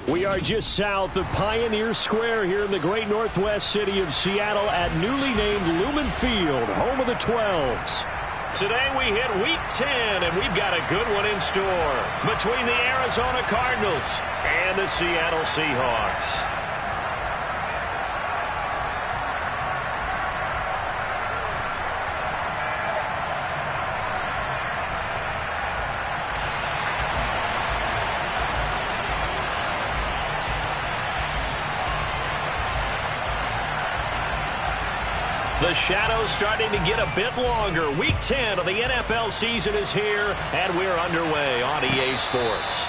We are just south of Pioneer Square here in the great northwest city of Seattle at newly named Lumen Field, home of the 12s. Today we hit Week 10, and we've got a good one in store between the Arizona Cardinals and the Seattle Seahawks. The shadow's starting to get a bit longer. Week 10 of the NFL season is here, and we're underway on EA Sports.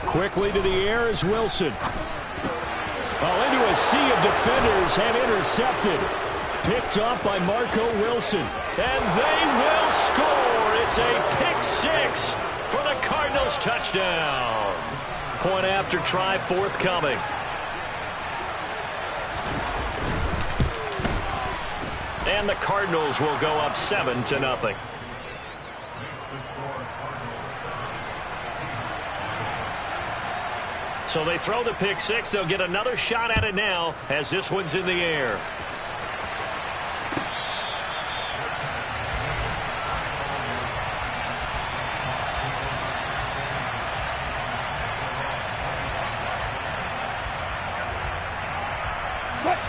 Quickly to the air is Wilson. Into a sea of defenders and intercepted. Picked up by Marco Wilson. And they will score. It's a pick six for the Cardinals touchdown. Point after try forthcoming. And the Cardinals will go up 7-0. So they throw the pick six. They'll get another shot at it now as this one's in the air.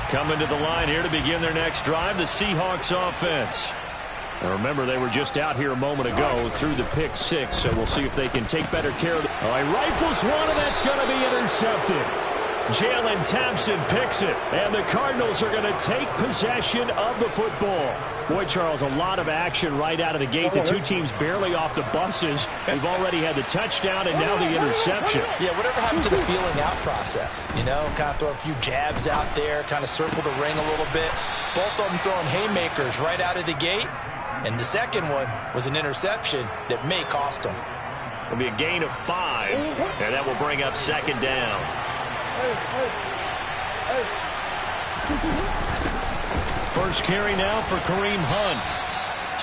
Coming to the line here to begin their next drive, the Seahawks offense. Now remember, they were just out here a moment ago through the pick six, so we'll see if they can take better care of it. All right, rifles one, and that's going to be intercepted. Jalen Thompson picks it, and the Cardinals are going to take possession of the football. Boy, Charles, a lot of action right out of the gate. The two teams barely off the buses. We've already had the touchdown and now the interception. Yeah, whatever happened to the feeling out process? You know, kind of throw a few jabs out there, kind of circle the ring a little bit. Both of them throwing haymakers right out of the gate. And the second one was an interception that may cost them. It'll be a gain of 5, and that will bring up second down. First carry now for Kareem Hunt.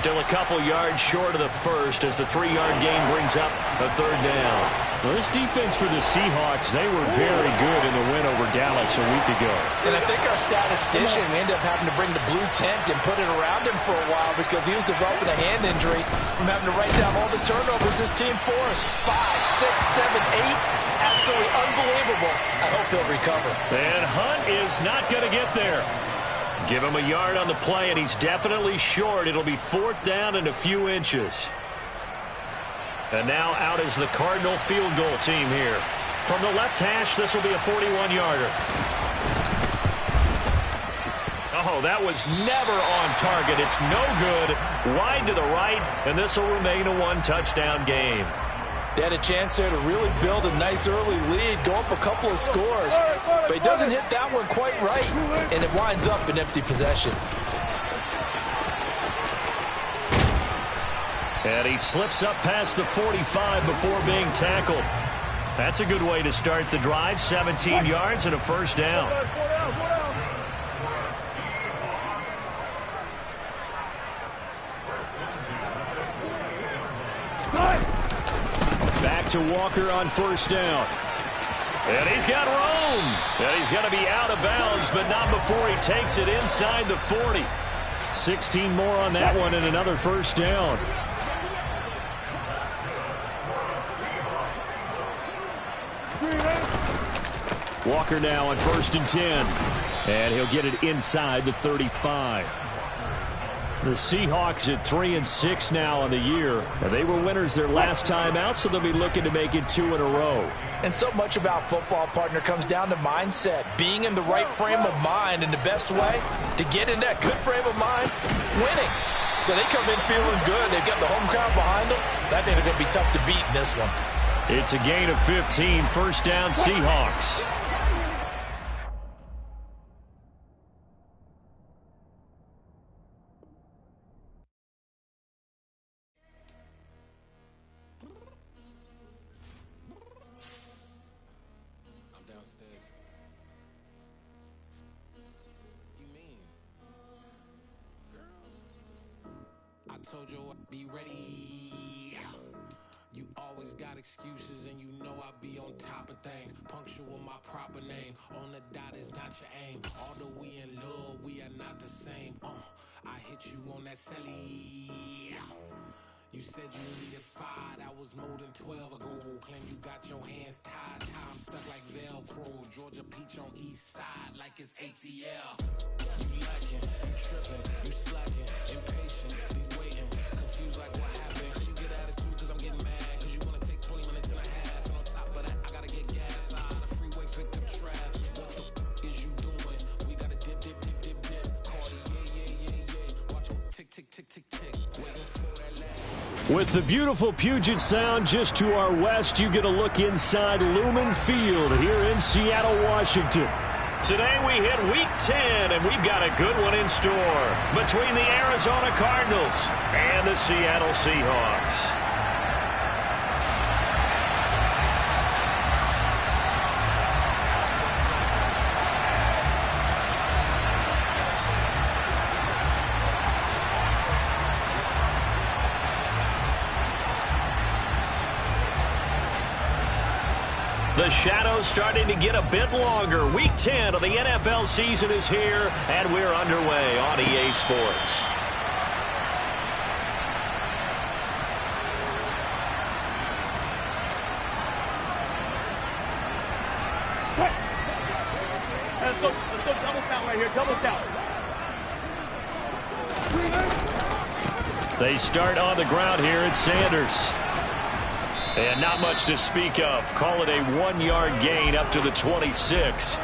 Still a couple yards short of the first as the 3-yard gain brings up a third down. Well, this defense for the Seahawks, they were very good in the win over Dallas a week ago. And I think our statistician ended up having to bring the blue tent and put it around him for a while because he was developing a hand injury from having to write down all the turnovers this team forced. 5, 6, 7, 8. Absolutely unbelievable. I hope he'll recover. And Hunt is not going to get there. Give him a yard on the play, and he's definitely short. It'll be 4th down and a few inches. And now out is the Cardinal field goal team here. From the left hash, this will be a 41-yarder. Oh, that was never on target. It's no good. Wide to the right, and this will remain a one-touchdown game. They had a chance there to really build a nice early lead, go up a couple of scores. But he doesn't hit that one quite right, and it winds up an empty possession. And he slips up past the 45 before being tackled. That's a good way to start the drive. 17 yards and a first down. Back to Walker on first down. And he's got room. And he's going to be out of bounds, but not before he takes it inside the 40. 16 more on that one and another first down. Walker now on 1st and 10. And he'll get it inside the 35. The Seahawks at 3-6 now on the year. And they were winners their last time out, so they'll be looking to make it 2 in a row. And so much about football, partner, comes down to mindset. Being in the right frame of mind, and the best way to get in that good frame of mind, winning. So they come in feeling good. They've got the home crowd behind them. I think they're going to be tough to beat in this one. It's a gain of 15, first down Seahawks. told you I'd be ready. You always got excuses and you know I be on top of things. Punctual my proper name. On the dot is not your aim. Although we in love, we are not the same. I hit you on that celly. You said you needed 5, that was more than 12 ago. Claim you got your hands tied, time stuck like Velcro. Georgia Peach on east side like it's ATL. You lacking, you tripping, you slacking, impatient, be waiting, confused like what happened. You get attitude cause I'm getting mad, cause you wanna take 20 minutes and a half. And on top of that, I gotta get gas out the freeway, picked up traffic. What the is you doing? We gotta dip, dip, dip, dip, dip. Cardi, yeah. Watch your tick, tick, tick, tick, tick. Waiting for that last. With the beautiful Puget Sound just to our west, you get a look inside Lumen Field here in Seattle, Washington. Today we hit Week 10, and we've got a good one in store between the Arizona Cardinals and the Seattle Seahawks. The shadow's starting to get a bit longer. Week 10 of the NFL season is here, and we're underway on EA Sports. Let's go double count right here, double count. They start on the ground here at Sanders. And not much to speak of. Call it a 1-yard gain up to the 26.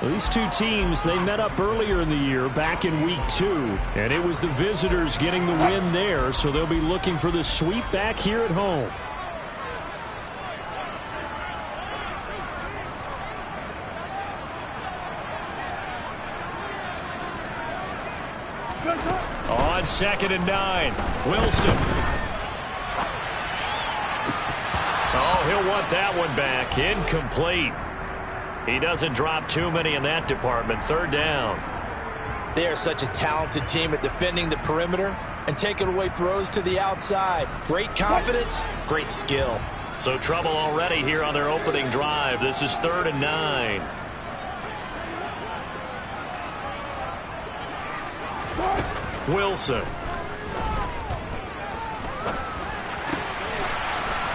These two teams, they met up earlier in the year, back in Week 2. And it was the visitors getting the win there, so they'll be looking for the sweep back here at home. On 2nd and 9, Wilson. Oh, he'll want that one back. Incomplete. He doesn't drop too many in that department. 3rd down. They are such a talented team at defending the perimeter and taking away throws to the outside. Great confidence, great skill. So trouble already here on their opening drive. This is 3rd and 9. Wilson.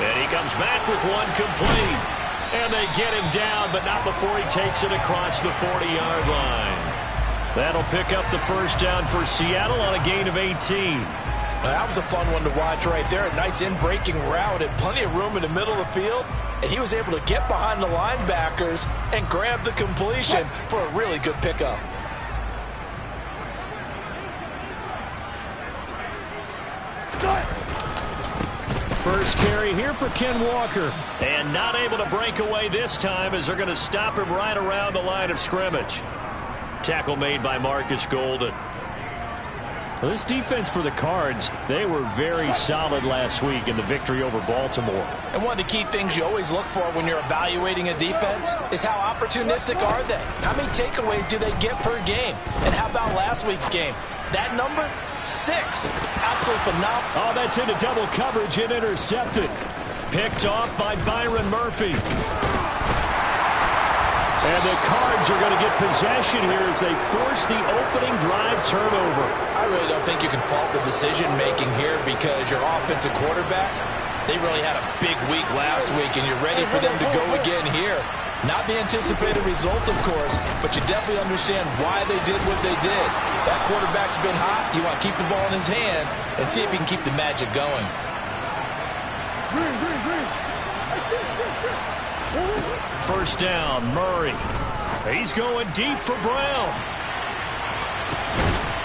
And he comes back with one complete. And they get him down, but not before he takes it across the 40-yard line. That'll pick up the 1st down for Seattle on a gain of 18. That was a fun one to watch right there. A nice in-breaking route and plenty of room in the middle of the field. And he was able to get behind the linebackers and grab the completion for a really good pickup. First carry here for Ken Walker. And not able to break away this time as they're going to stop him right around the line of scrimmage. Tackle made by Marcus Golden. Well, this defense for the Cards, they were very solid last week in the victory over Baltimore. And one of the key things you always look for when you're evaluating a defense is how opportunistic are they? How many takeaways do they get per game? And how about last week's game? That number? 6. Absolutely phenomenal. Oh, that's into double coverage and intercepted. Picked off by Byron Murphy. And the Cards are going to get possession here as they force the opening drive turnover. I really don't think you can fault the decision-making here because your offensive quarterback, they really had a big week last week, and you're ready for them to go again here. Not the anticipated result, of course, but you definitely understand why they did what they did. That quarterback's been hot. You want to keep the ball in his hands and see if he can keep the magic going. First down, Murray. He's going deep for Brown.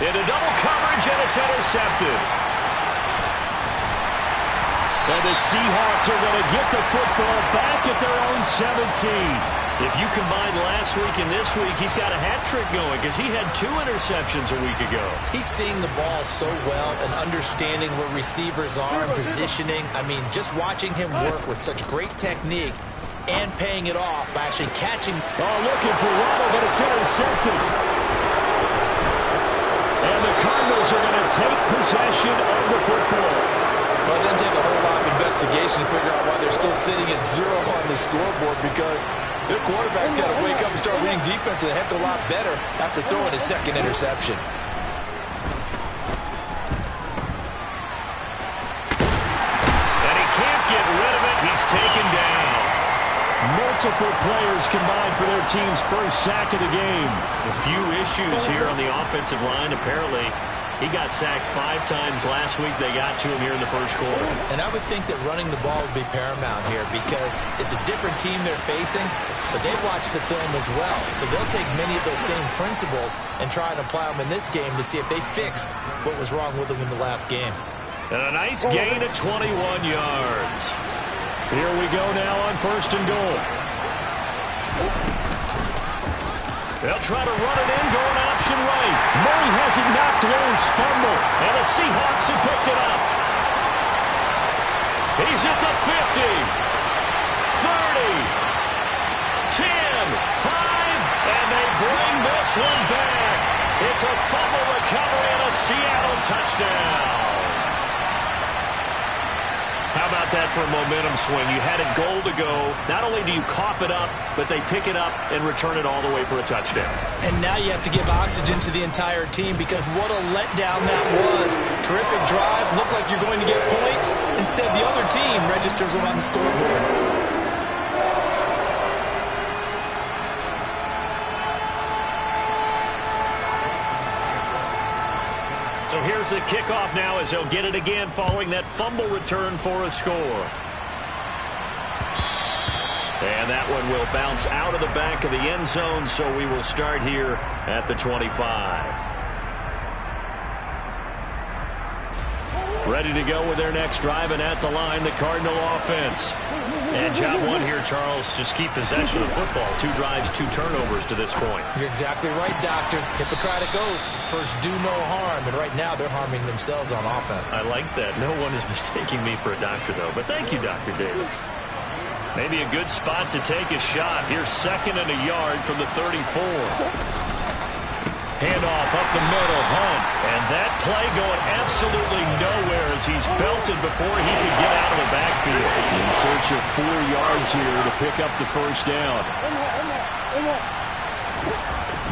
Into double coverage, and it's intercepted. And the Seahawks are going to get the football back at their own 17. If you combine last week and this week, he's got a hat trick going because he had 2 interceptions a week ago. He's seeing the ball so well and understanding where receivers are and positioning. I mean, just watching him work with such great technique and paying it off by actually catching. Oh, looking for Waddle, but it's intercepted. And the Cardinals Cardinals are going to take possession of the football. Well, it doesn't take a whole lot of investigation to figure out why they're still sitting at 0 on the scoreboard, because their quarterback's got to wake up and start reading defense a heck of a lot better after throwing his second interception. And he can't get rid of it. He's taken down. Multiple players combined for their team's first sack of the game. A few issues here on the offensive line. Apparently, he got sacked 5 times last week. They got to him here in the first quarter. And I would think that running the ball would be paramount here, because it's a different team they're facing, but they've watched the film as well. So they'll take many of those same principles and try and apply them in this game to see if they fixed what was wrong with them in the last game. And a nice gain of 21 yards. Here we go now on 1st and goal. They'll try to run it in, going option right. Murray has it knocked loose, fumble, and the Seahawks have picked it up. He's at the 50, 30, 10, 5, and they bring this one back. It's a fumble recovery and a Seattle touchdown. How about that for a momentum swing? You had it goal to go. Not only do you cough it up, but they pick it up and return it all the way for a touchdown. And now you have to give oxygen to the entire team, because what a letdown that was. Terrific drive. Looked like you're going to get points. Instead, the other team registers them on the scoreboard. So here's the kickoff now, as they'll get it again following that fumble return for a score. And that one will bounce out of the back of the end zone, so we will start here at the 25. Ready to go with their next drive, and at the line, the Cardinal offense. And job one here, Charles, just keep possession of the football. 2 drives, 2 turnovers to this point. You're exactly right, Doctor. Hippocratic oath. First, do no harm. And right now, they're harming themselves on offense. I like that. No one is mistaking me for a doctor, though. But thank you, Dr. Davis. Maybe a good spot to take a shot. Here's 2nd and a yard from the 34. Handoff up the middle, Hunt. And that play going absolutely nowhere as he's belted before he could get out of the backfield. In search of 4 yards here to pick up the first down.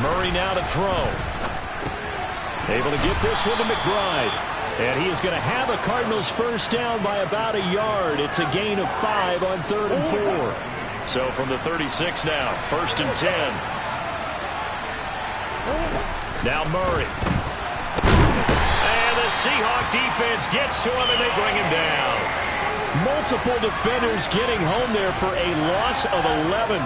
Murray now to throw. Able to get this one to McBride. And he is going to have a Cardinals first down by about a yard. It's a gain of 5 on 3rd and 4. So from the 36 now, 1st and 10. Now Murray. And the Seahawk defense gets to him, and they bring him down. Multiple defenders getting home there for a loss of 11.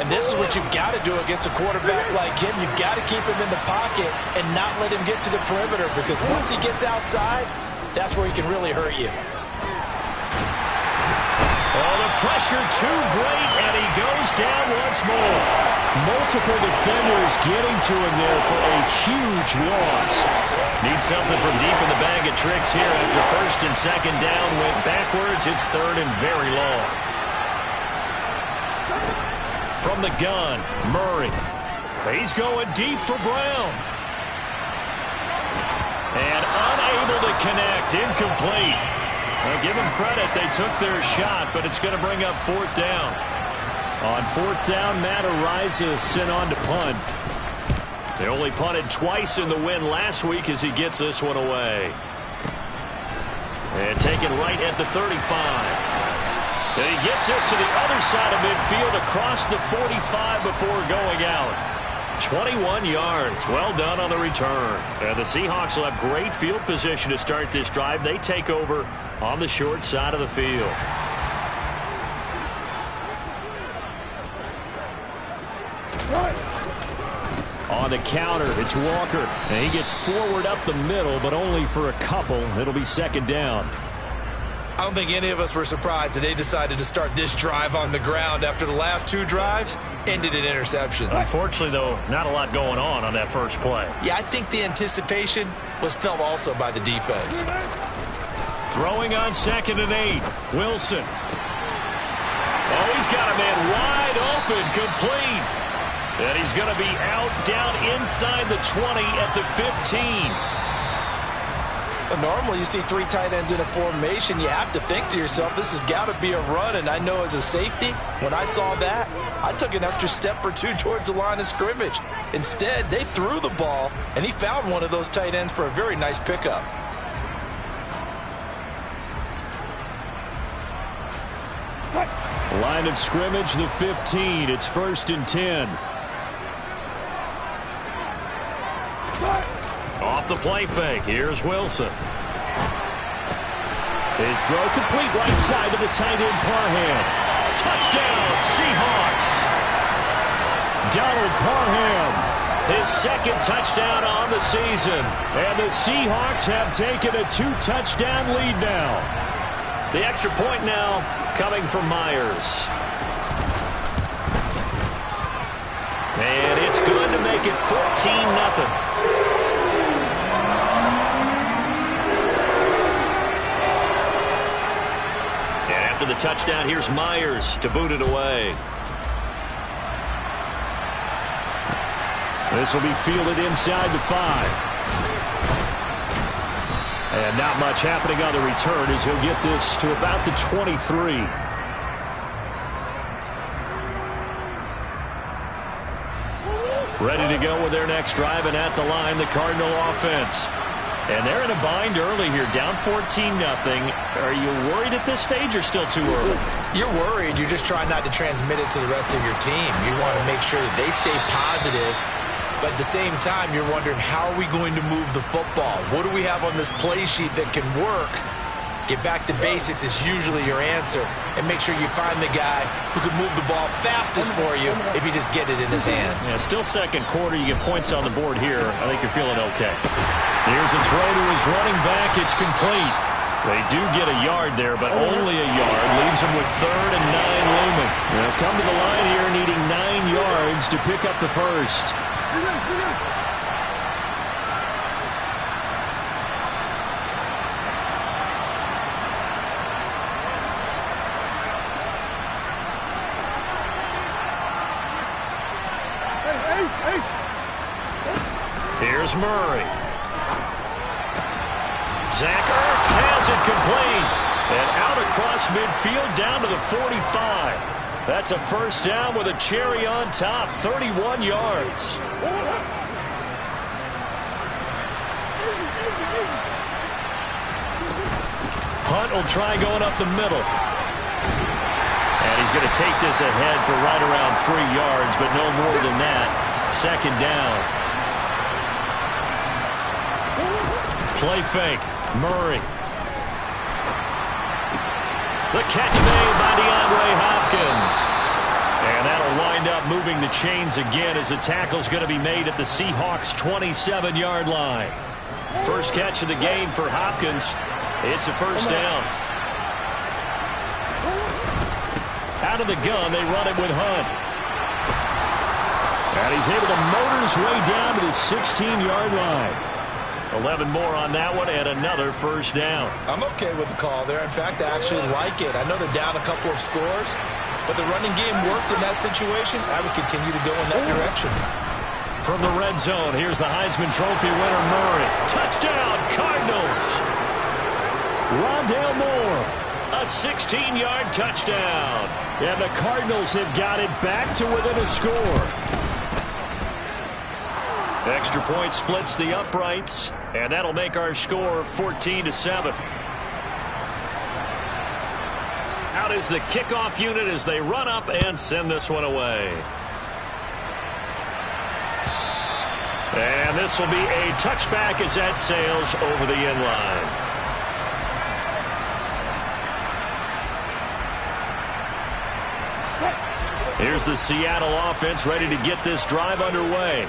And this is what you've got to do against a quarterback like him. You've got to keep him in the pocket and not let him get to the perimeter, because once he gets outside, that's where he can really hurt you. Oh, the pressure too great, and he goes down once more. Multiple defenders getting to him there for a huge loss. Needs something from deep in the bag of tricks here after 1st and 2nd down. Went backwards. It's 3rd and very long. From the gun, Murray. He's going deep for Brown. And unable to connect. Incomplete. Well, give them credit. They took their shot, but it's going to bring up 4th down. On 4th down, Matt Ariza sent on to punt. They only punted twice in the win last week as he gets this one away. And taken right at the 35. And he gets this to the other side of midfield across the 45 before going out. 21 yards. Well done on the return. And the Seahawks will have great field position to start this drive. They take over on the short side of the field. On the counter, it's Walker. And he gets forward up the middle, but only for a couple. It'll be 2nd down. I don't think any of us were surprised that they decided to start this drive on the ground after the last 2 drives ended in interceptions. Unfortunately, though, not a lot going on that first play. Yeah, I think the anticipation was felt also by the defense. Throwing on 2nd and 8. Wilson. Oh, he's got a man wide open, complete. And he's going to be out down inside the 20 at the 15. Normally, you see 3 tight ends in a formation. You have to think to yourself, this has got to be a run. And I know as a safety, when I saw that, I took an extra step or 2 towards the line of scrimmage. Instead, they threw the ball, and he found one of those tight ends for a very nice pickup. Line of scrimmage, the 15. It's 1st and 10. Off the play fake. Here's Wilson. His throw complete right side to the tight end Parham. Touchdown, Seahawks. Donald Parham, his 2nd touchdown on the season. And the Seahawks have taken a 2-touchdown lead now. The extra point now coming from Myers. And it's good to make it 14-0. After the touchdown, here's Myers to boot it away. This will be fielded inside the 5. And not much happening on the return as he'll get this to about the 23. Ready to go with their next drive, and at the line, the Cardinal offense. And they're in a bind early here, down 14-0. Are you worried at this stage or still too early? You're worried. You're just trying not to transmit it to the rest of your team. You want to make sure that they stay positive. But at the same time, you're wondering, how are we going to move the football? What do we have on this play sheet that can work? Get back to basics is usually your answer. And make sure you find the guy who can move the ball fastest for you if you just get it in his hands. Yeah, still 2nd quarter. You get points on the board here. I think you're feeling okay. Here's a throw to his running back. It's complete. They do get a yard there, but only a yard. Leaves him with 3rd and 9 looming. They'll come to the line here needing 9 yards to pick up the 1st. Here's Murray. Zach Ertz has it complete. And out across midfield down to the 45. That's a 1st down with a cherry on top, 31 yards. Hunt will try going up the middle. And he's going to take this ahead for right around 3 yards, but no more than that. 2nd down. Play fake. Murray. The catch made by DeAndre Hopkins. And that'll wind up moving the chains again as the tackle's going to be made at the Seahawks' 27-yard line. First catch of the game for Hopkins. It's a 1st down. Out of the gun, they run it with Hunt. And he's able to motor his way down to the 16-yard line. 11 more on that one, and another 1st down. I'm okay with the call there. In fact, I actually like it. I know they're down a couple of scores, but the running game worked in that situation. I would continue to go in that direction. From the red zone, here's the Heisman Trophy winner, Murray. Touchdown, Cardinals! Rondale Moore, a 16-yard touchdown. And the Cardinals have got it back to within a score. Extra point splits the uprights, and that'll make our score 14-7. Out is the kickoff unit as they run up and send this one away. And this will be a touchback as that sails over the end line. Here's the Seattle offense ready to get this drive underway.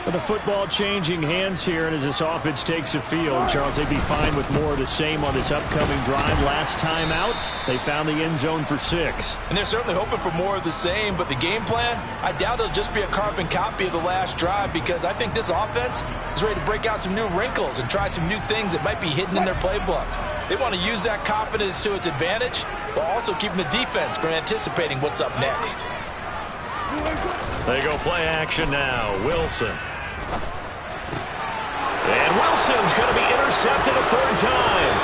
With the football changing hands here, and as this offense takes the field, Charles, they'd be fine with more of the same on this upcoming drive. Last time out, they found the end zone for 6. And they're certainly hoping for more of the same, but the game plan, I doubt it'll just be a carbon copy of the last drive, because I think this offense is ready to break out some new wrinkles and try some new things that might be hidden in their playbook. They want to use that confidence to its advantage, while also keeping the defense from anticipating what's up next. They go play action now. Wilson. And Wilson's going to be intercepted a third time.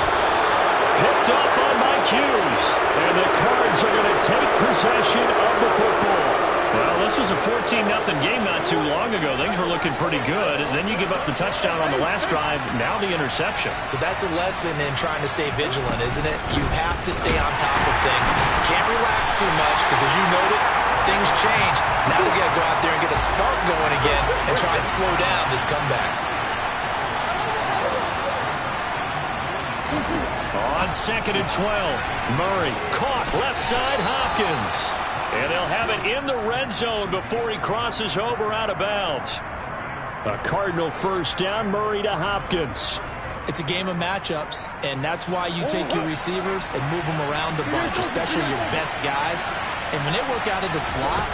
Picked up on my cues. And the Cards are going to take possession of the football. Well, this was a 14-0 game not too long ago. Things were looking pretty good. And then you give up the touchdown on the last drive. Now the interception. So that's a lesson in trying to stay vigilant, isn't it? You have to stay on top of things. Can't relax too much because, as you noted, things change. Now we got to go out there and get a spark going again and try and slow down this comeback. On 2nd and 12, Murray caught left side Hopkins. And they'll have it in the red zone before he crosses over out of bounds. A Cardinal first down, Murray to Hopkins. It's a game of matchups, and that's why you take your receivers and move them around a bunch, especially your best guys. And when they work out of the slot,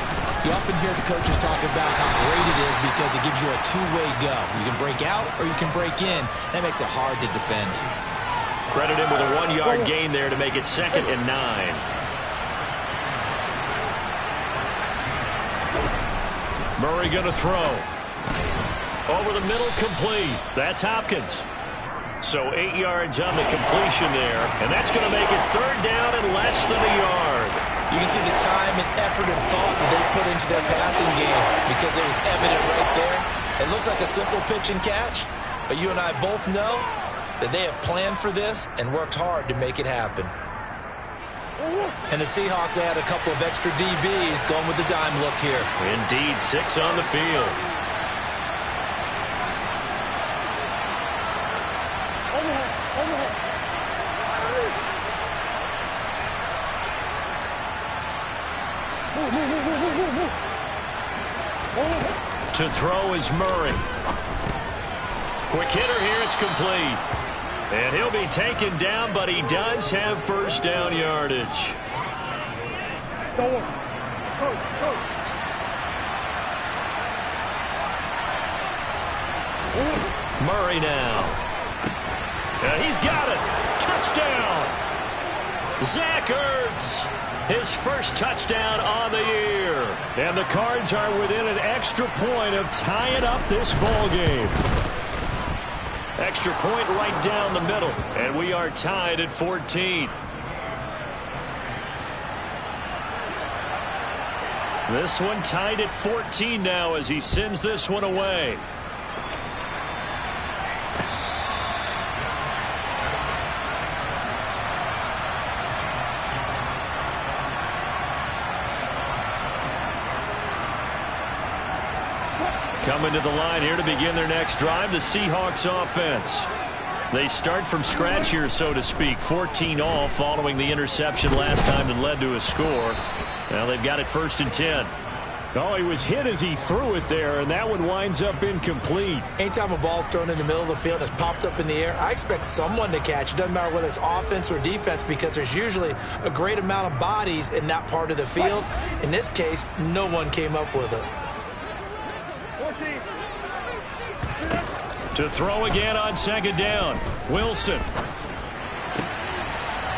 you often hear the coaches talk about how great it is because it gives you a two-way go. You can break out or you can break in. That makes it hard to defend. Credit him with a 1-yard gain there to make it 2nd and 9. Murray going to throw. Over the middle, complete. That's Hopkins. So 8 yards on the completion there. And that's going to make it 3rd down and less than a yard. You can see the time and effort and thought that they put into their passing game because it was evident right there. It looks like a simple pitch and catch, but you and I both know that they have planned for this and worked hard to make it happen. And the Seahawks add a couple of extra DBs going with the dime look here. Indeed, 6 on the field. To throw is Murray. Quick hitter here, it's complete. And he'll be taken down, but he does have first down yardage. Murray now. He's got it. Touchdown. Zach Ertz. His first touchdown on the year. And the Cards are within an extra point of tying up this ball game. Extra point right down the middle. And we are tied at 14. This one tied at 14 now as he sends this one away. Coming to the line here to begin their next drive, the Seahawks offense. They start from scratch here, so to speak. 14 all following the interception last time that led to a score. Now they've got it 1st and 10. Oh, he was hit as he threw it there, and that one winds up incomplete. Anytime a ball's thrown in the middle of the field and it's popped up in the air, I expect someone to catch. It doesn't matter whether it's offense or defense because there's usually a great amount of bodies in that part of the field. In this case, no one came up with it. To throw again on 2nd down. Wilson.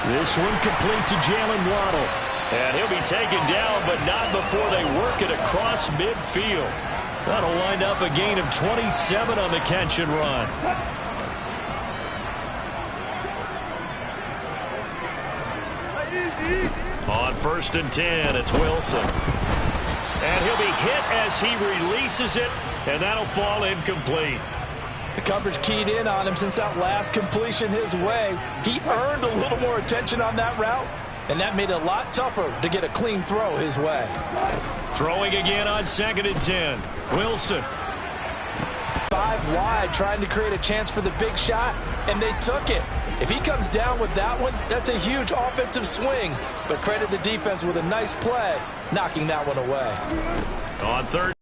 This one complete to Jalen Waddle. And he'll be taken down, but not before they work it across midfield. That'll wind up a gain of 27 on the catch and run. On 1st and 10, it's Wilson. And he'll be hit as he releases it, and that'll fall incomplete. The coverage keyed in on him since that last completion his way. He earned a little more attention on that route, and that made it a lot tougher to get a clean throw his way. Throwing again on 2nd and 10. Wilson. 5 wide, trying to create a chance for the big shot, and they took it. If he comes down with that one, that's a huge offensive swing. But credit the defense with a nice play, knocking that one away. On 3rd.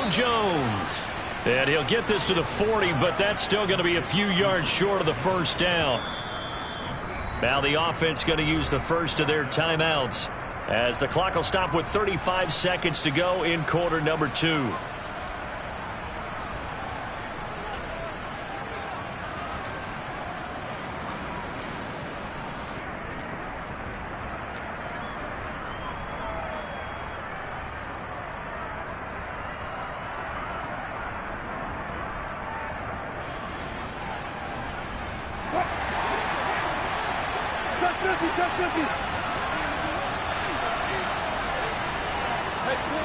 Jones. And he'll get this to the 40, but that's still going to be a few yards short of the first down. Now the offense going to use the first of their timeouts as the clock will stop with 35 seconds to go in quarter number 2.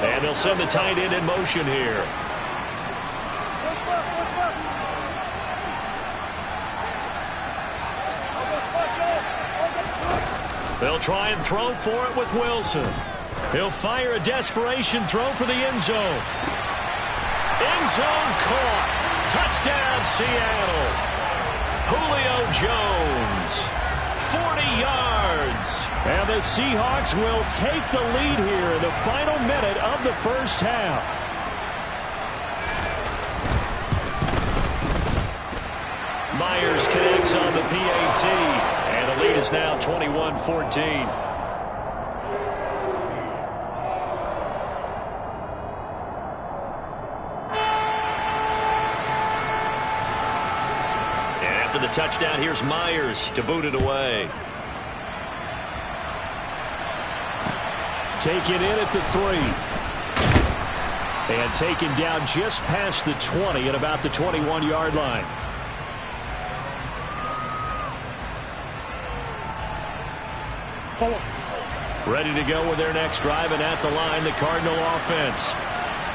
And they'll send the tight end in motion here. They'll try and throw for it with Wilson. He'll fire a desperation throw for the end zone. End zone caught. Touchdown, Seattle. Julio Jones. 40 yards. And the Seahawks will take the lead here in the final minute of the first half. Myers connects on the PAT. And the lead is now 21-14. The touchdown, here's Myers to boot it away. Take it in at the 3. And taken down just past the 20 at about the 21-yard line. Ready to go with their next drive, and at the line, the Cardinal offense.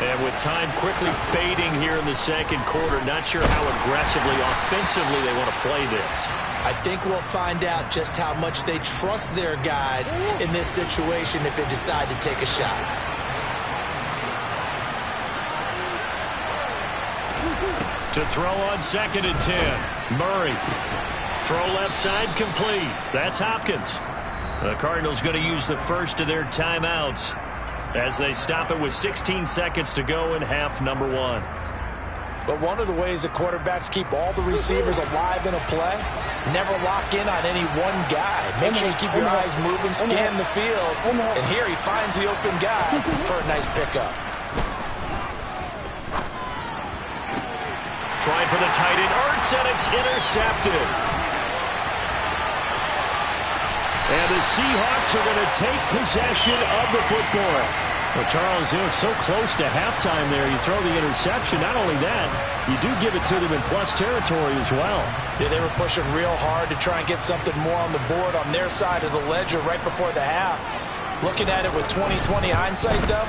And with time quickly fading here in the second quarter, not sure how aggressively, offensively they want to play this. I think we'll find out just how much they trust their guys in this situation if they decide to take a shot. To throw on 2nd and 10. Murray. Throw left side complete. That's Hopkins. The Cardinals going to use the first of their timeouts as they stop it with 16 seconds to go in half number 1. But one of the ways the quarterbacks keep all the receivers alive in a play, never lock in on any one guy. Make sure you keep your eyes moving, scan the field, and here he finds the open guy for a nice pickup. Trying for the tight end, Ertz, and it's intercepted. And the Seahawks are going to take possession of the football. Well, Charles, it was so close to halftime there. You throw the interception. Not only that, you do give it to them in plus territory as well. Yeah, they were pushing real hard to try and get something more on the board on their side of the ledger right before the half. Looking at it with 20/20 hindsight, though,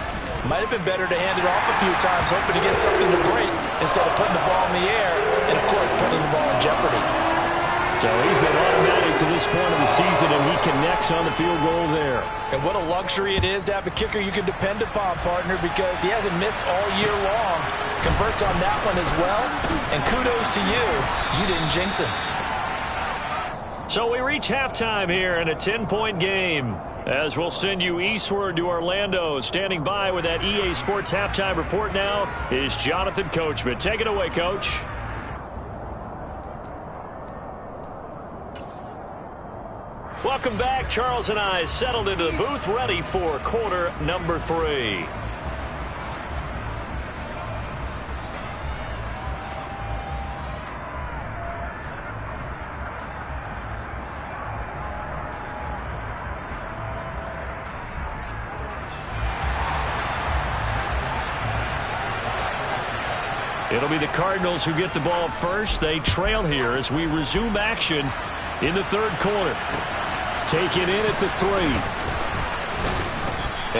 might have been better to hand it off a few times, hoping to get something to break instead of putting the ball in the air and, of course, putting the ball in jeopardy. So he's been automatic to this point of the season, and he connects on the field goal there. And what a luxury it is to have a kicker you can depend upon, partner, because he hasn't missed all year long. Converts on that one as well, and kudos to you. You didn't jinx him. So we reach halftime here in a 10-point game, as we'll send you eastward to Orlando. Standing by with that EA Sports halftime report now is Jonathan Coachman. Take it away, Coach. Welcome back. Charles and I settled into the booth, ready for quarter number 3. It'll be the Cardinals who get the ball first. They trail here as we resume action in the third quarter. Take it in at the 3.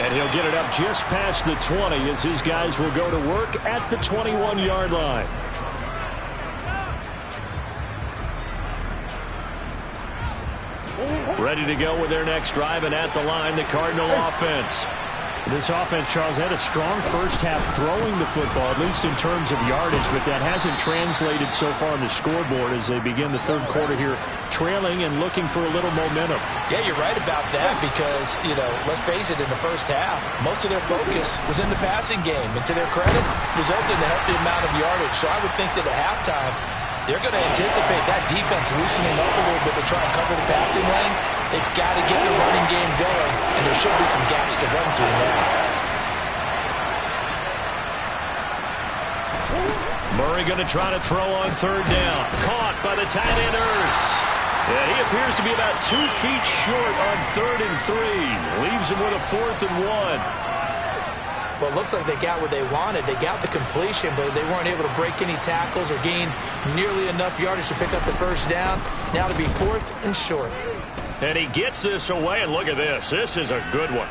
And he'll get it up just past the 20 as his guys will go to work at the 21-yard line. Ready to go with their next drive, and at the line, the Cardinal offense. This offense, Charles, had a strong first half throwing the football, at least in terms of yardage, but that hasn't translated so far on the scoreboard as they begin the third quarter here, trailing and looking for a little momentum. Yeah, you're right about that because, let's face it, in the first half, most of their focus was in the passing game, and to their credit, resulted in a healthy amount of yardage. So I would think that at halftime, they're going to anticipate that defense loosening up a little bit to try and cover the passing lanes. They've got to get the running game going, and there should be some gaps to run through now. Murray going to try to throw on third down. Caught by the tight end, Ertz. And he appears to be about 2 feet short on 3rd and 3. Leaves him with a 4th and 1. Well, it looks like they got what they wanted. They got the completion, but they weren't able to break any tackles or gain nearly enough yardage to pick up the first down. Now to be 4th and short. And he gets this away, and look at this. This is a good one.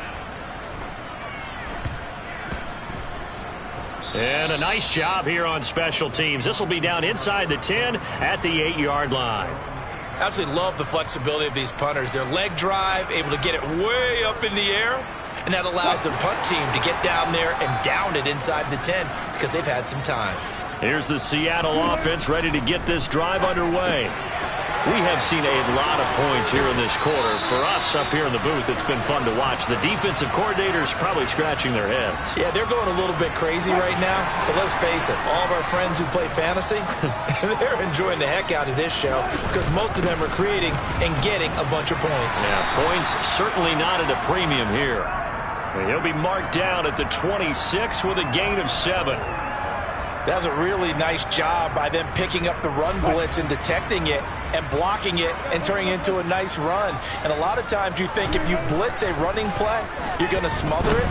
And a nice job here on special teams. This will be down inside the 10 at the 8-yard line. Absolutely love the flexibility of these punters. Their leg drive, able to get it way up in the air, and that allows the punt team to get down there and down it inside the 10 because they've had some time. Here's the Seattle offense ready to get this drive underway. We have seen a lot of points here in this quarter. For us up here in the booth, it's been fun to watch. The defensive coordinators probably scratching their heads. Yeah, they're going a little bit crazy right now. But let's face it, all of our friends who play fantasy, they're enjoying the heck out of this show because most of them are creating and getting a bunch of points. Yeah, points certainly not at a premium here. And he'll be marked down at the 26 with a gain of 7. That was a really nice job by them picking up the run blitz and detecting it and blocking it and turning it into a nice run. And a lot of times you think if you blitz a running play, you're going to smother it.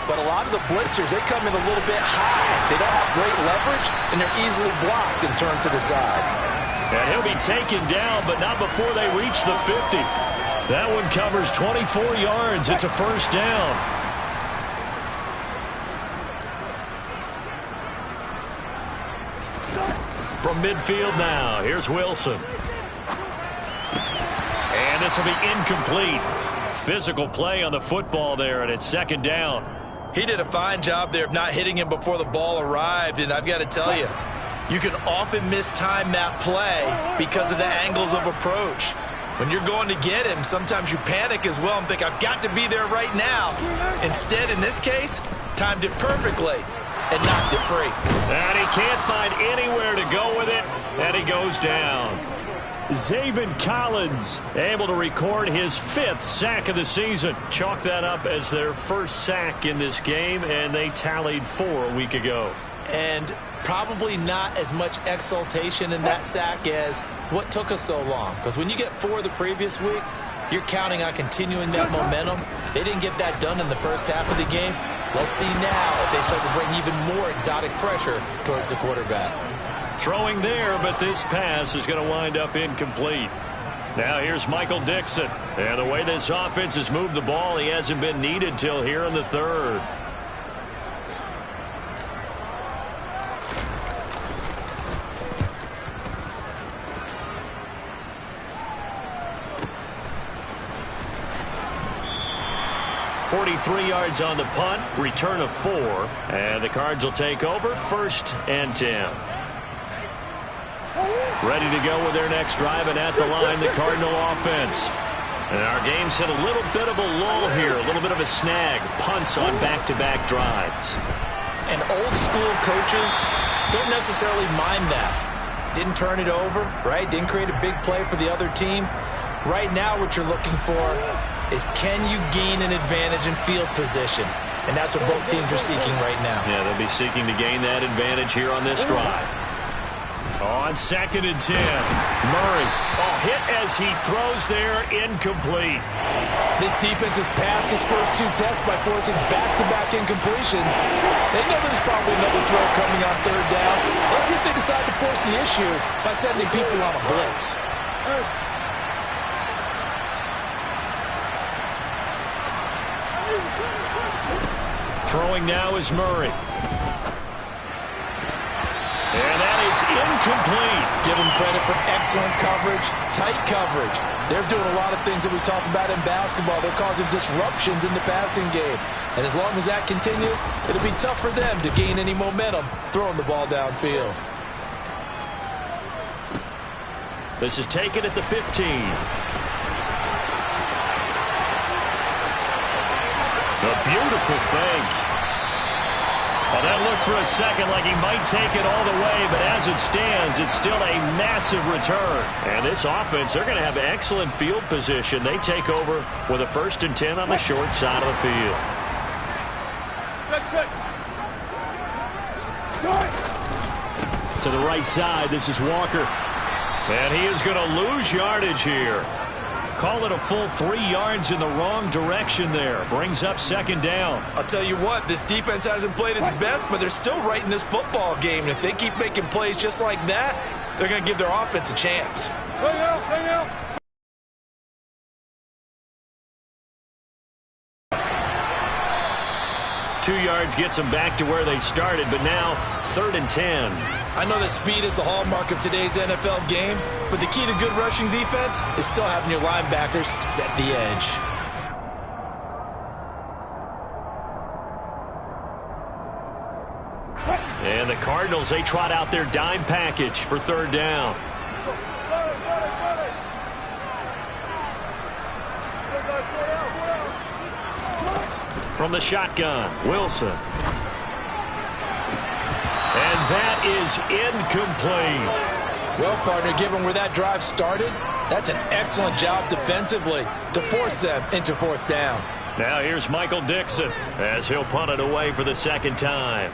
But a lot of the blitzers, they come in a little bit high. They don't have great leverage, and they're easily blocked and turned to the side. And he'll be taken down, but not before they reach the 50. That one covers 24 yards. It's a first down. From midfield now, here's Wilson. And this will be incomplete. Physical play on the football there, and it's second down. He did a fine job there of not hitting him before the ball arrived, and I've got to tell you, you can often mistime that play because of the angles of approach. When you're going to get him, sometimes you panic as well and think, I've got to be there right now. Instead, in this case, timed it perfectly and knocked it free. And he can't find anywhere to go with it, and he goes down. Zaven Collins able to record his 5th sack of the season. Chalk that up as their first sack in this game, and they tallied 4 a week ago. And probably not as much exultation in that sack as what took us so long. Because when you get 4 the previous week, you're counting on continuing that momentum. They didn't get that done in the first half of the game. Let's see now if they start to bring even more exotic pressure towards the quarterback. Throwing there, but this pass is going to wind up incomplete. Now here's Michael Dixon. And the way this offense has moved the ball, he hasn't been needed till here in the 3rd. .43 yards on the punt, return of 4, and the Cards will take over 1st and 10. Ready to go with their next drive, and at the line, the Cardinal offense. And our game's hit a little bit of a lull here, a little bit of a snag, punts on back-to-back drives. And old school coaches don't necessarily mind that. Didn't turn it over, right? Didn't create a big play for the other team. Right now what you're looking for is can you gain an advantage in field position? And that's what both teams are seeking right now. Yeah, they'll be seeking to gain that advantage here on this drive. On 2nd and 10, Murray. Oh, hit as he throws there, incomplete. This defense has passed its first 2 tests by forcing back-to-back incompletions. They know there's probably another throw coming on 3rd down. Let's see if they decide to force the issue by sending people on a blitz. Throwing now is Murray. And that is incomplete. Give them credit for excellent coverage, tight coverage. They're doing a lot of things that we talk about in basketball. They're causing disruptions in the passing game. And as long as that continues, it'll be tough for them to gain any momentum throwing the ball downfield. This is taken at the 15. A beautiful fake. Well, that looked for a second like he might take it all the way, but as it stands, it's still a massive return. And this offense, they're going to have excellent field position. They take over with a 1st and 10 on the short side of the field. To the right side, this is Walker. And he is going to lose yardage here. Call it a full 3 yards in the wrong direction there. Brings up 2nd down. I'll tell you what, this defense hasn't played its best, but they're still right in this football game. And if they keep making plays just like that, they're going to give their offense a chance. 2 yards gets them back to where they started, but now 3rd and 10. I know that speed is the hallmark of today's NFL game, but the key to good rushing defense is still having your linebackers set the edge. And the Cardinals, they trot out their dime package for 3rd down. From the shotgun, Wilson. And that is incomplete. Well, partner, given where that drive started, that's an excellent job defensively to force them into 4th down. Now here's Michael Dixon as he'll punt it away for the 2nd time.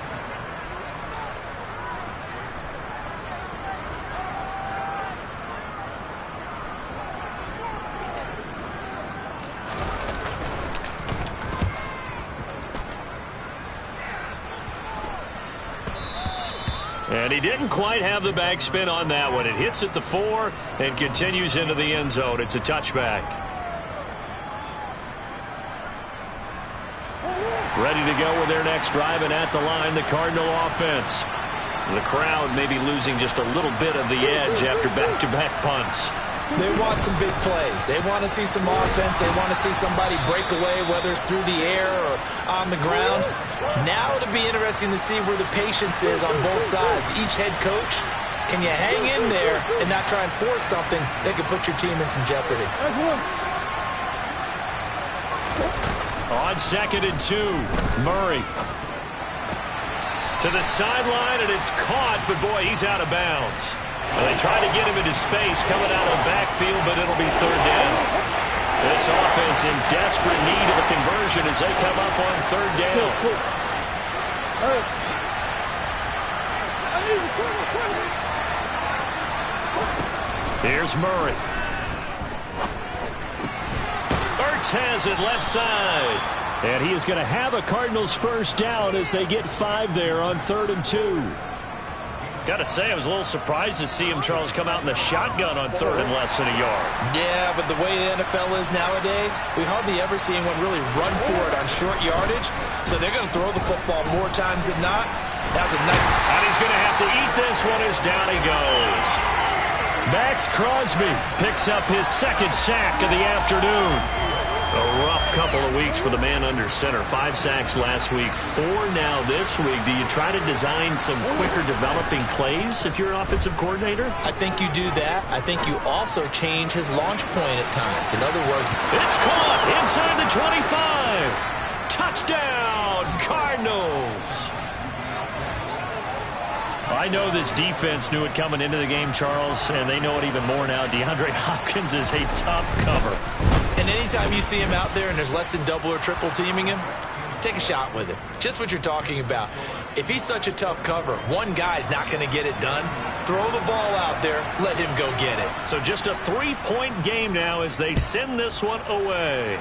And he didn't quite have the backspin on that one. It hits at the 4 and continues into the end zone. It's a touchback. Ready to go with their next drive, and at the line, the Cardinal offense. The crowd may be losing just a little bit of the edge after back-to-back punts. They want some big plays. They want to see some offense. They want to see somebody break away, whether it's through the air or on the ground. Now it'll be interesting to see where the patience is on both sides. Each head coach, can you hang in there and not try and force something that could put your team in some jeopardy? On 2nd and 2, Murray. To the sideline, and it's caught, but boy, he's out of bounds. Well, they try to get him into space coming out of the backfield, but it'll be 3rd down. This offense in desperate need of a conversion as they come up on 3rd down. Here's Murray. Ertz has it left side. And he is going to have a Cardinals 1st down as they get 5 there on 3rd and 2. Got to say, I was a little surprised to see him, Charles, come out in the shotgun on 3rd and less than a yard. Yeah, but the way the NFL is nowadays, we hardly ever see anyone really run for it on short yardage. So they're going to throw the football more times than not. That was a nice. And he's going to have to eat this one as down he goes. Max Crosby picks up his 2nd sack of the afternoon. A rough couple of weeks for the man under center. 5 sacks last week, 4 now this week. Do you try to design some quicker developing plays if you're an offensive coordinator? I think you do that. I think you also change his launch point at times. In other words, it's caught inside the 25. Touchdown, Cardinals. I know this defense knew it coming into the game, Charles, and they know it even more now. DeAndre Hopkins is a tough cover. And anytime you see him out there and there's less than double or triple teaming him, take a shot with him. Just what you're talking about. If he's such a tough cover, one guy's not going to get it done. Throw the ball out there. Let him go get it. So just a 3-point game now as they send this one away.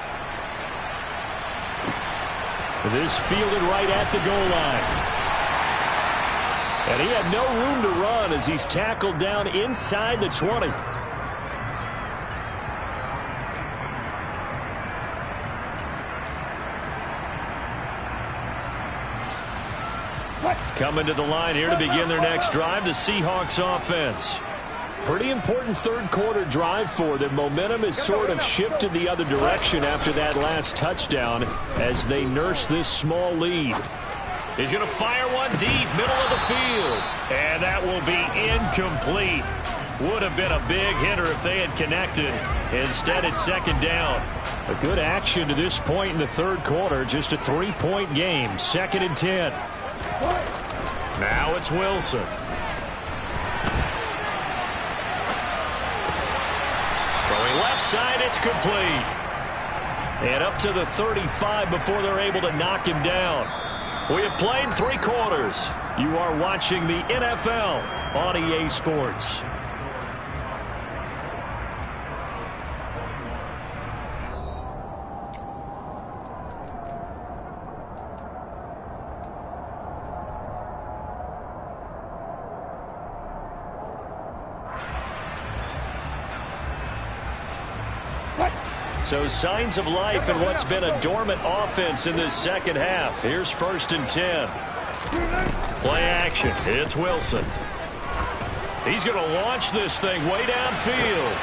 This fielded right at the goal line. And he had no room to run as he's tackled down inside the 20. Coming to the line here to begin their next drive, the Seahawks offense. Pretty important 3rd quarter drive for them. Momentum has sort of shifted the other direction after that last touchdown as they nurse this small lead. He's going to fire one deep, middle of the field. And that will be incomplete. Would have been a big hitter if they had connected. Instead, it's 2nd down. A good action to this point in the 3rd quarter. Just a 3-point game. 2nd and 10. Now it's Wilson. Throwing left side, it's complete. And up to the 35 before they're able to knock him down. We have played 3 quarters. You are watching the NFL on EA Sports. So signs of life in what's been a dormant offense in this second half. Here's 1st and 10. Play action. It's Wilson. He's going to launch this thing way downfield.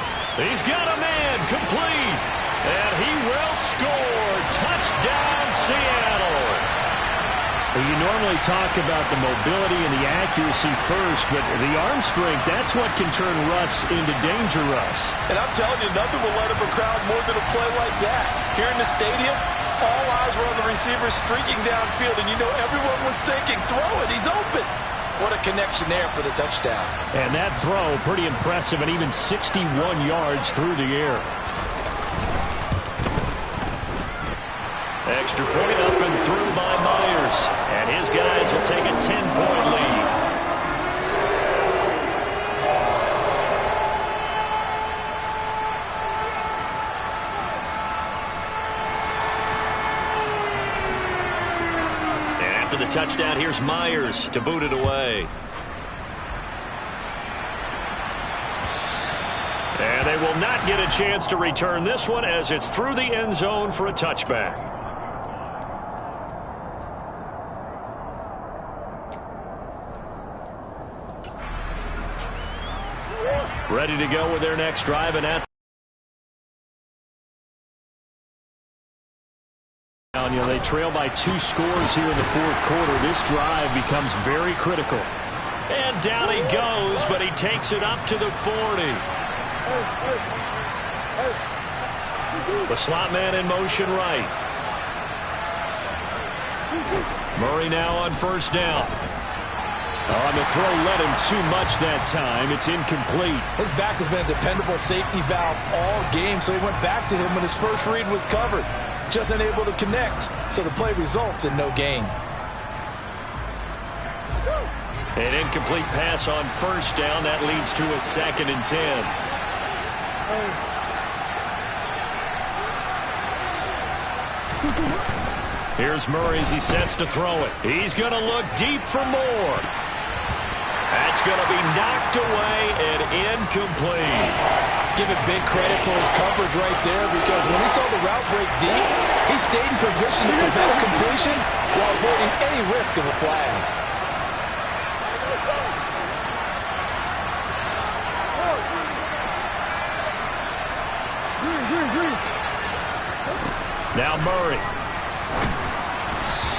He's got a man complete. And he will score. Touchdown, Seattle. You normally talk about the mobility and the accuracy first, but the arm strength, that's what can turn Russ into danger Russ. And I'm telling you, nothing will light up a crowd more than a play like that. Here in the stadium, all eyes were on the receiver streaking downfield, and you know everyone was thinking, throw it, he's open. What a connection there for the touchdown. And that throw, pretty impressive, and even 61 yards through the air. Extra point up and through by Myers. And his guys will take a 10-point lead. And after the touchdown, here's Myers to boot it away. And they will not get a chance to return this one as it's through the end zone for a touchback. Ready to go with their next drive, and at they trail by 2 scores here in the 4th quarter. This drive becomes very critical. And down he goes, but he takes it up to the 40. The slot man in motion right. Murray now on 1st down. On the throw, led him too much that time. It's incomplete. His back has been a dependable safety valve all game, so he went back to him when his first read was covered. Just unable to connect, so the play results in no gain. An incomplete pass on 1st down. That leads to a 2nd and 10. Here's Murray as he sets to throw it. He's going to look deep for more. That's going to be knocked away and incomplete. Give it big credit for his coverage right there, because when he saw the route break deep, he stayed in position to prevent a completion while avoiding any risk of a flag. Now Murray.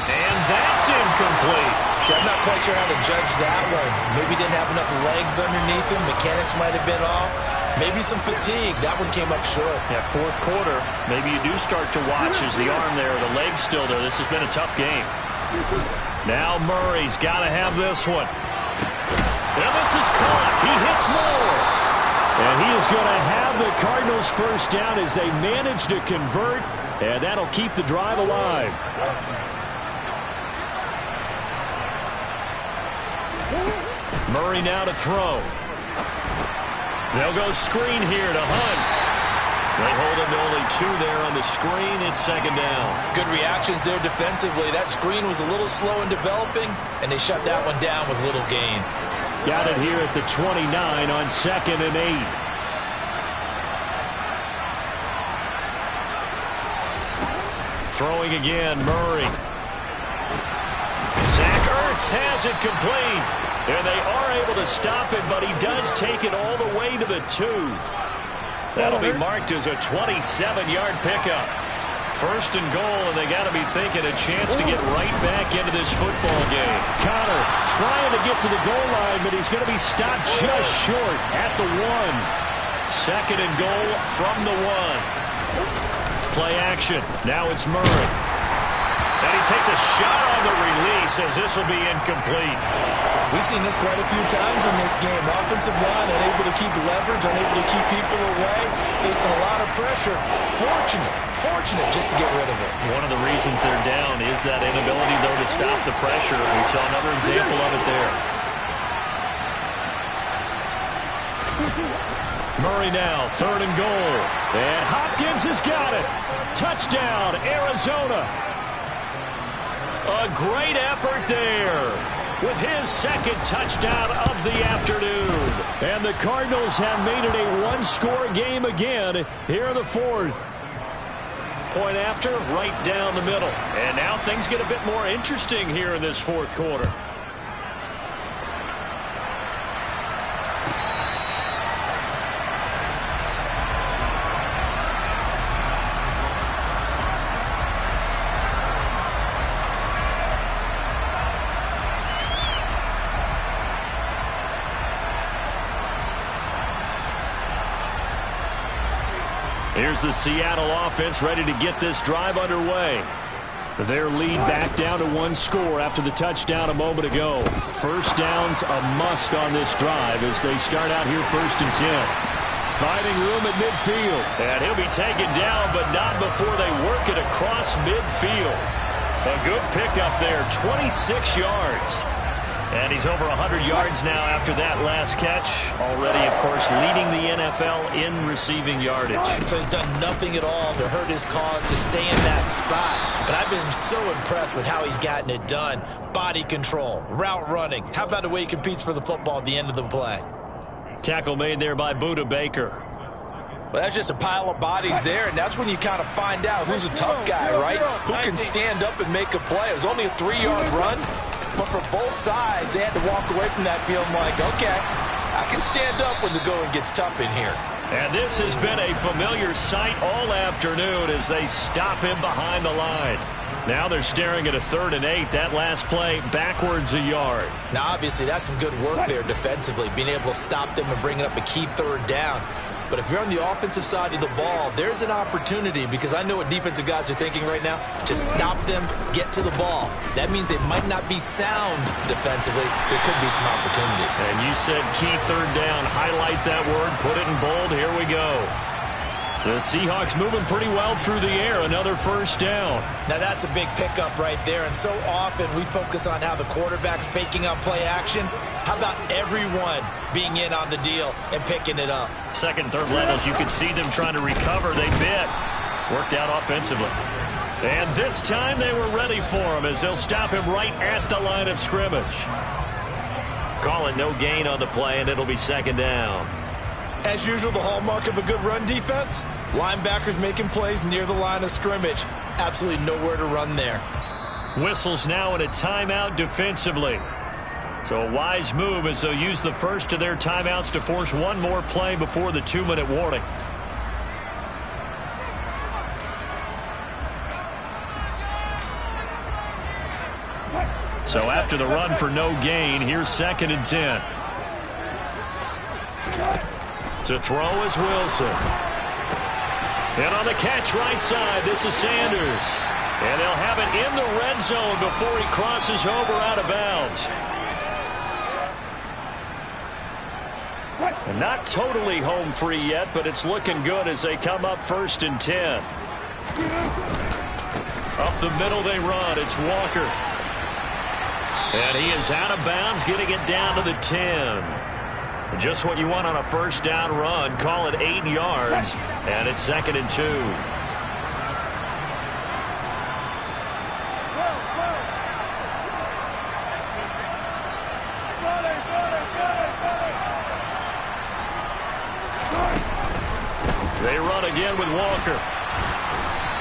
And that's incomplete. So I'm not quite sure how to judge that one. Maybe didn't have enough legs underneath him. Mechanics might have been off. Maybe some fatigue. That one came up short. Yeah, 4th quarter. Maybe you do start to watch as the arm there, the leg's still there. This has been a tough game. Now Murray's got to have this one. And this is caught. He hits more. And he is going to have the Cardinals 1st down as they manage to convert. And that'll keep the drive alive. Murray now to throw. They'll go screen here to Hunt. They hold him to only 2 there on the screen. It's 2nd down. Good reactions there defensively. That screen was a little slow in developing, and they shut that one down with little gain. Got it here at the 29 on 2nd and 8. Throwing again, Murray. Zach Ertz has it complete. And they are able to stop it, but he does take it all the way to the 2. That'll be marked as a 27-yard pickup. 1st and goal, and they got to be thinking a chance to get right back into this football game. Connor trying to get to the goal line, but he's going to be stopped just short at the 1. 2nd and goal from the 1. Play action. Now it's Murray. And he takes a shot on the release as this will be incomplete. We've seen this quite a few times in this game. Offensive line unable to keep leverage, unable to keep people away, facing a lot of pressure. Fortunate just to get rid of it. One of the reasons they're down is that inability, though, to stop the pressure. We saw another example of it there. Murray now, 3rd and goal. And Hopkins has got it. Touchdown, Arizona. A great effort there with his 2nd touchdown of the afternoon. And the Cardinals have made it a 1-score game again here in the 4th. point after, right down the middle. And now things get a bit more interesting here in this fourth quarter. Here's the Seattle offense ready to get this drive underway. Their lead back down to one score after the touchdown a moment ago. First down's a must on this drive as they start out here 1st and 10. Finding room at midfield. And he'll be taken down, but not before they work it across midfield. A good pickup there, 26 yards. And he's over 100 yards now after that last catch. Already, of course, leading the NFL in receiving yardage. So he's done nothing at all to hurt his cause to stay in that spot. But I've been so impressed with how he's gotten it done. Body control, route running. How about the way he competes for the football at the end of the play? Tackle made there by Budda Baker. Well, that's just a pile of bodies there, and that's when you kind of find out who's a tough guy, right? Who can stand up and make a play. It was only a 3-yard run. But for both sides, they had to walk away from that feeling like, okay, I can stand up when the going gets tough in here. And this has been a familiar sight all afternoon as they stop him behind the line. Now they're staring at a 3rd and 8. That last play backwards a yard. Now, obviously, that's some good work there defensively, being able to stop them and bring up a key 3rd down. But if you're on the offensive side of the ball, there's an opportunity because I know what defensive guys are thinking right now. Just stop them, get to the ball. That means they might not be sound defensively. There could be some opportunities. And you said key 3rd down. Highlight that word. Put it in bold. Here we go. The Seahawks moving pretty well through the air. Another 1st down. Now that's a big pickup right there. And so often we focus on how the quarterback's faking on play action. How about everyone being in on the deal and picking it up? 2nd, 3rd levels, you can see them trying to recover. They bit. Worked out offensively. And this time they were ready for him as they'll stop him right at the line of scrimmage. Call it no gain on the play, and it'll be 2nd down. As usual, the hallmark of a good run defense, linebackers making plays near the line of scrimmage. Absolutely nowhere to run there. Whistles now in a timeout defensively. So a wise move as they'll use the first of their timeouts to force one more play before the 2-minute warning. So after the run for no gain, here's 2nd and 10. To throw is Wilson. And on the catch right side, this is Sanders. And they'll have it in the red zone before he crosses over out of bounds. And not totally home free yet, but it's looking good as they come up 1st and 10. Up the middle they run. It's Walker. And he is out of bounds, getting it down to the 10. Just what you want on a 1st down run. Call it 8 yards, and it's 2nd and 2. They run again with Walker.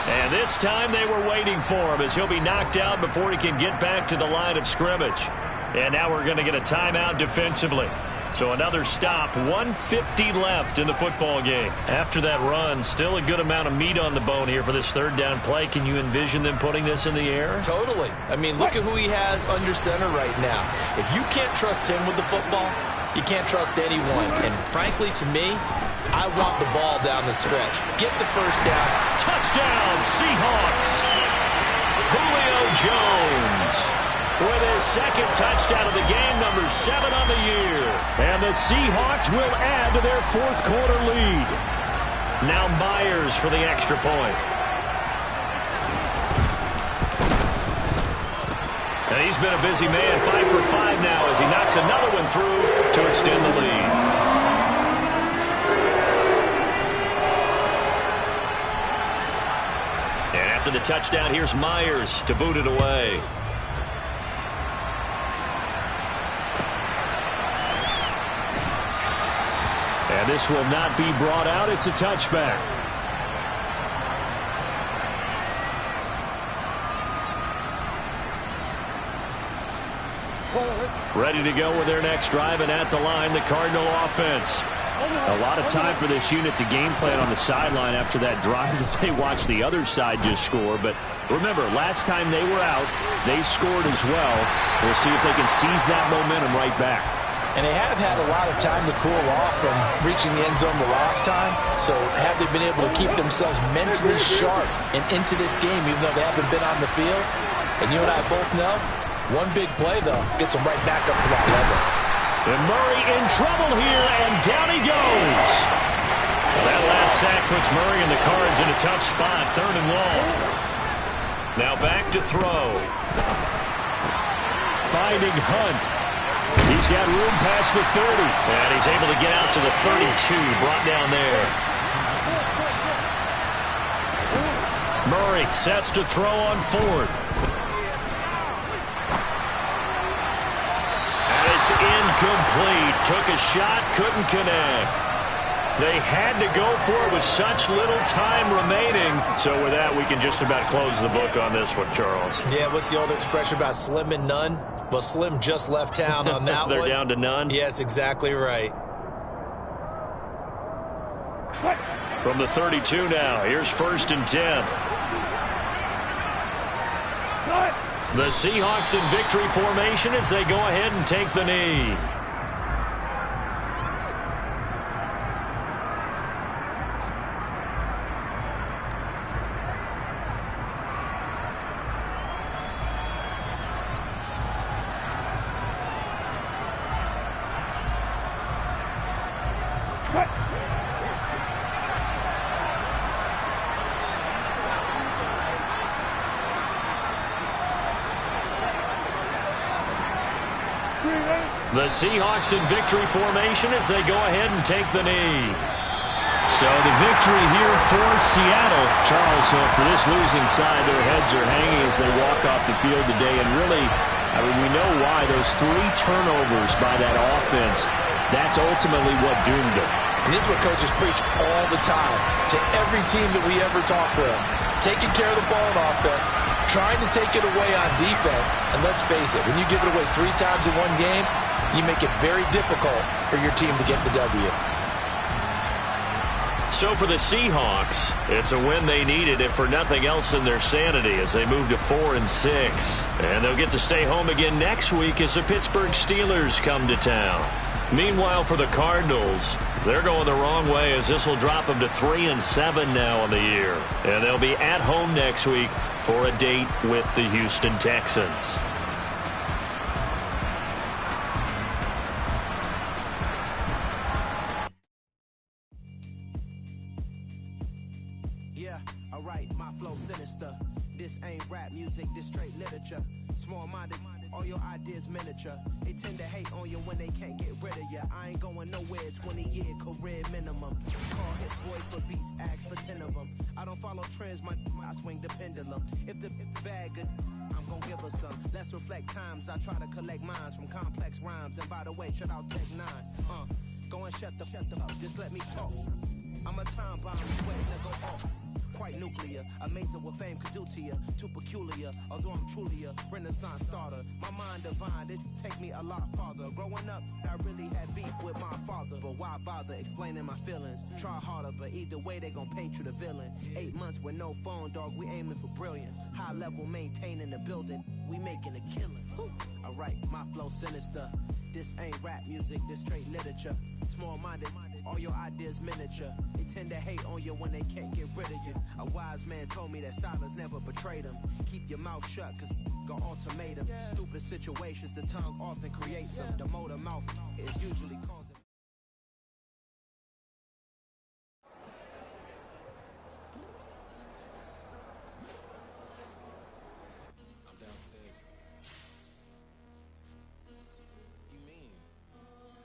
And this time they were waiting for him as he'll be knocked out before he can get back to the line of scrimmage. And now we're going to get a timeout defensively. So another stop, 1:50 left in the football game. After that run, still a good amount of meat on the bone here for this 3rd down play. Can you envision them putting this in the air? Totally. I mean, look at who he has under center right now. If you can't trust him with the football, you can't trust anyone. And frankly, to me, I want the ball down the stretch. Get the 1st down. Touchdown, Seahawks. Julio Jones with his 2nd touchdown of the game, number 7 on the year. And the Seahawks will add to their 4th quarter lead. Now Myers for the extra point. And he's been a busy man, 5 for 5 now as he knocks another one through to extend the lead. And after the touchdown, here's Myers to boot it away. And this will not be brought out. It's a touchback. Ready to go with their next drive, and at the line, the Cardinal offense. A lot of time for this unit to game plan on the sideline after that drive that they watched the other side just score. But remember, last time they were out, they scored as well. We'll see if they can seize that momentum right back. And they have had a lot of time to cool off from reaching the end zone the last time. So have they been able to keep themselves mentally sharp and into this game, even though they haven't been on the field? And you and I both know, one big play, though, gets them right back up to that level. And Murray in trouble here, and down he goes. Well, that last sack puts Murray and the Cards in a tough spot, 3rd and long. Now back to throw. Finding Hunt. He's got room past the 30. And he's able to get out to the 32, brought down there. Murray sets to throw on 4th. It's incomplete. Took a shot, couldn't connect. They had to go for it with such little time remaining. So with that, we can just about close the book on this one, Charles. Yeah, what's the old expression about slim and none? Well, Slim just left town on that They're one. down to none? Yes, exactly right. From the 32 now, here's 1st and 10. The Seahawks in victory formation as they go ahead and take the knee. The Seahawks in victory formation as they go ahead and take the knee. So the victory here for Seattle. Charles, for this losing side, their heads are hanging as they walk off the field today. And really, I mean, we know why. Those 3 turnovers by that offense, that's ultimately what doomed them. And this is what coaches preach all the time to every team that we ever talk with. Taking care of the ball on offense, trying to take it away on defense. And let's face it, when you give it away 3 times in one game, you make it very difficult for your team to get the W. So for the Seahawks, it's a win they needed, if for nothing else in their sanity, as they move to 4 and 6. And they'll get to stay home again next week as the Pittsburgh Steelers come to town. Meanwhile, for the Cardinals, they're going the wrong way, as this will drop them to 3 and 7 now on the year. And they'll be at home next week for a date with the Houston Texans. Alright, my flow sinister. This ain't rap music, this straight literature. Small-minded, all your ideas miniature. They tend to hate on you when they can't get rid of you. I ain't going nowhere, 20-year career minimum. Call hit boys for beats, ask for 10 of them. I don't follow trends, I swing the pendulum. If the bag good, I'm gonna give her some. Let's reflect times, I try to collect minds from complex rhymes. And by the way, shout out Tech 9. Go and shut the up, just let me talk. I'm a time bomb, waiting to go off. Quite nuclear, amazing what fame could do to you. Too peculiar, although I'm truly a renaissance starter. My mind divine, it take me a lot farther. Growing up, I really had beef with my father. But why bother explaining my feelings? Try harder, but either way they gon' paint you the villain. 8 months with no phone, dog, we aiming for brilliance. High level maintaining the building, we making a killing. Alright, my flow sinister. This ain't rap music, this straight literature. Small-minded, all your ideas miniature. They tend to hate on you when they can't get rid of you. A wise man told me that silence never betrayed him. Keep your mouth shut, cause got ultimatums. Stupid situations, the tongue often creates them. The motor mouth is usually called